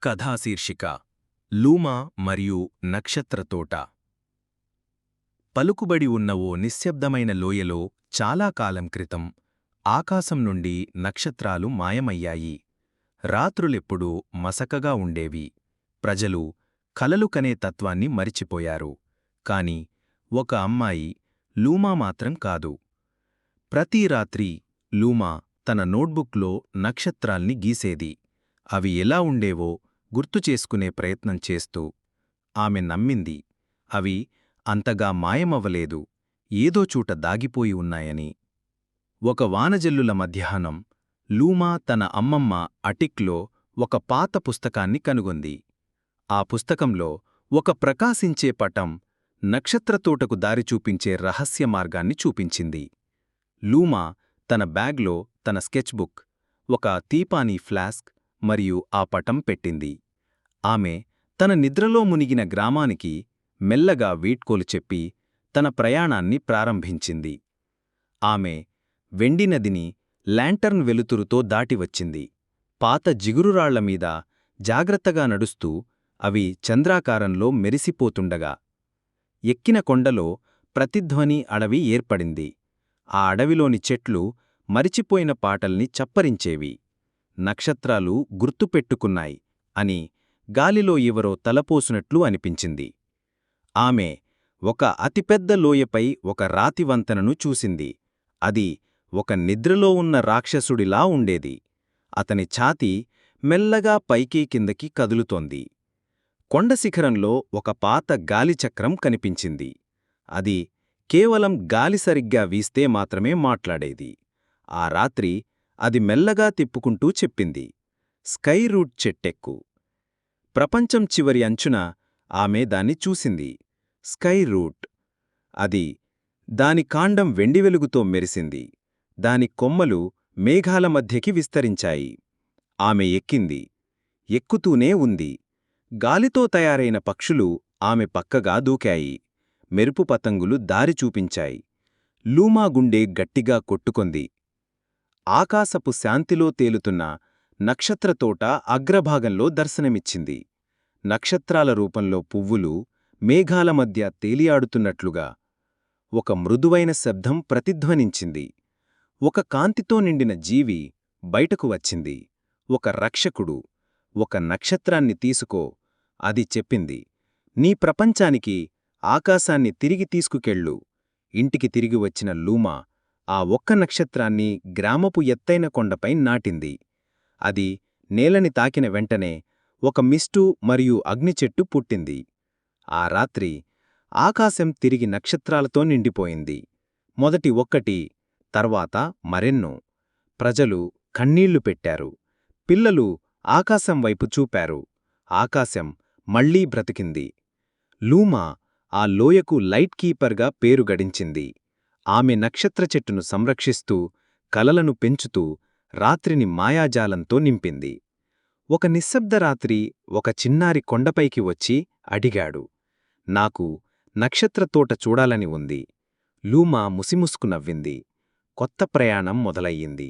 కథా శీర్షిక లూమా మరియు నక్షత్రతోట. పలుకుబడి ఉన్న ఓ నిశ్శబ్దమైన లోయలో చాలా కాలం క్రితం ఆకాశం నుండి నక్షత్రాలు మాయమయ్యాయి. రాత్రులెప్పుడూ మసకగా ఉండేవి. ప్రజలు కలలు కనే తత్వాన్ని మరిచిపోయారు. కాని ఒక అమ్మాయి, లూమా మాత్రం కాదు. ప్రతి రాత్రి లూమా తన నోట్బుక్లో నక్షత్రాల్ని గీసేది. అవి ఎలా ఉండేవో గుర్తుచేసుకునే ప్రయత్నం చేస్తూ. ఆమె నమ్మింది, అవి అంతగా మాయమవ్వలేదు, ఏదో చోట దాగిపోయి ఉన్నాయని. ఒక వానజల్లుల మధ్యాహ్నం లూమా తన అమ్మమ్మ అటిక్లో ఒక పాత పుస్తకాన్ని కనుగొంది. ఆ పుస్తకంలో ఒక ప్రకాశించే పటం నక్షత్రతోటకు దారి చూపించే రహస్య మార్గాన్ని చూపించింది. లూమా తన బ్యాగ్లో తన స్కెచ్బుక్, ఒక తీపానీ ఫ్లాస్క్ మరియు ఆ పటం పెట్టింది. ఆమె తన నిద్రలో మునిగిన గ్రామానికి మెల్లగా వీడ్కోలు చెప్పి తన ప్రయాణాన్ని ప్రారంభించింది. ఆమె వెండి నదిని ల్యాంటర్న్ వెలుతురుతో దాటివచ్చింది. పాత జిగురురాళ్లమీద జాగ్రత్తగా నడుస్తూ అవి చంద్రాకారంలో మెరిసిపోతుండగా. ఎక్కిన కొండలో ప్రతిధ్వని అడవి ఏర్పడింది. ఆ అడవిలోని చెట్లు మరిచిపోయిన పాటల్ని చప్పరించేవి. నక్షత్రాలు గుర్తుపెట్టుకున్నాయి అని గాలిలో ఎవరో తలపోసినట్లు అనిపించింది. ఆమె ఒక అతిపెద్ద లోయపై ఒక రాతివంతెనను చూసింది. అది ఒక నిద్రలో ఉన్న రాక్షసుడిలా ఉండేది. అతని ఛాతీ మెల్లగా పైకి కిందకి కదులుతోంది. కొండశిఖరంలో ఒక పాత గాలిచక్రం కనిపించింది. అది కేవలం గాలి సరిగ్గా వీస్తే మాత్రమే మాట్లాడేది. ఆ రాత్రి అది మెల్లగా తిప్పుకుంటూ చెప్పింది, స్కై రూట్ చెట్టెక్కు. ప్రపంచం చివరి అంచున ఆమె దాన్ని చూసింది. Sky root. అది దాని కాండం వెండి వెలుగుతో మెరిసింది. దాని కొమ్మలు మేఘాల మధ్యకి విస్తరించాయి. ఆమె ఎక్కింది. ఎక్కుతూనే ఉంది. గాలితో తయారైన పక్షులు ఆమె పక్కగా దూకాయి. మెరుపు పతంగులు దారి చూపించాయి. లూమా గుండె గట్టిగా కొట్టుకొంది. ఆకాశపు శాంతిలో తేలుతున్న నక్షత్రతోట అగ్రభాగంలో దర్శనమిచ్చింది. నక్షత్రాల రూపంలో పువ్వులు మేఘాల మధ్య తేలియాడుతున్నట్లుగా. ఒక మృదువైన శబ్దం ప్రతిధ్వనించింది. ఒక కాంతితో నిండిన జీవి బయటకు వచ్చింది. ఒక రక్షకుడు. ఒక నక్షత్రాన్ని తీసుకో, అది చెప్పింది. నీ ప్రపంచానికి ఆకాశాన్ని తిరిగి తీసుకుకెళ్ళు. ఇంటికి తిరిగి వచ్చిన లూమా ఆ ఒక్క నక్షత్రాన్ని గ్రామపు ఎత్తైన కొండపై నాటింది. అది నేలని తాకిన వెంటనే ఒక మిస్టు మరియు అగ్నిచెట్టు పుట్టింది. ఆ రాత్రి ఆకాశం తిరిగి నక్షత్రాలతో నిండిపోయింది. మొదటి ఒక్కటి, తర్వాత మరెన్నో. ప్రజలు కన్నీళ్లు పెట్టారు. పిల్లలు ఆకాశం వైపు చూపారు. ఆకాశం మళ్లీ బ్రతికింది. లూమా ఆ లోయకు లైట్ కీపర్గా పేరు గడించింది. ఆమె నక్షత్రచెట్టును సంరక్షిస్తూ, కలలను పెంచుతూ రాత్రిని మాయాజాలంతో నింపింది. ఒక నిశ్శబ్దరాత్రి ఒక చిన్నారి కొండపైకి వచ్చి అడిగాడు, నాకు నక్షత్రతోట చూడాలని ఉంది. లూమా ముసిముసుకు నవ్వింది. కొత్త ప్రయాణం మొదలయ్యింది.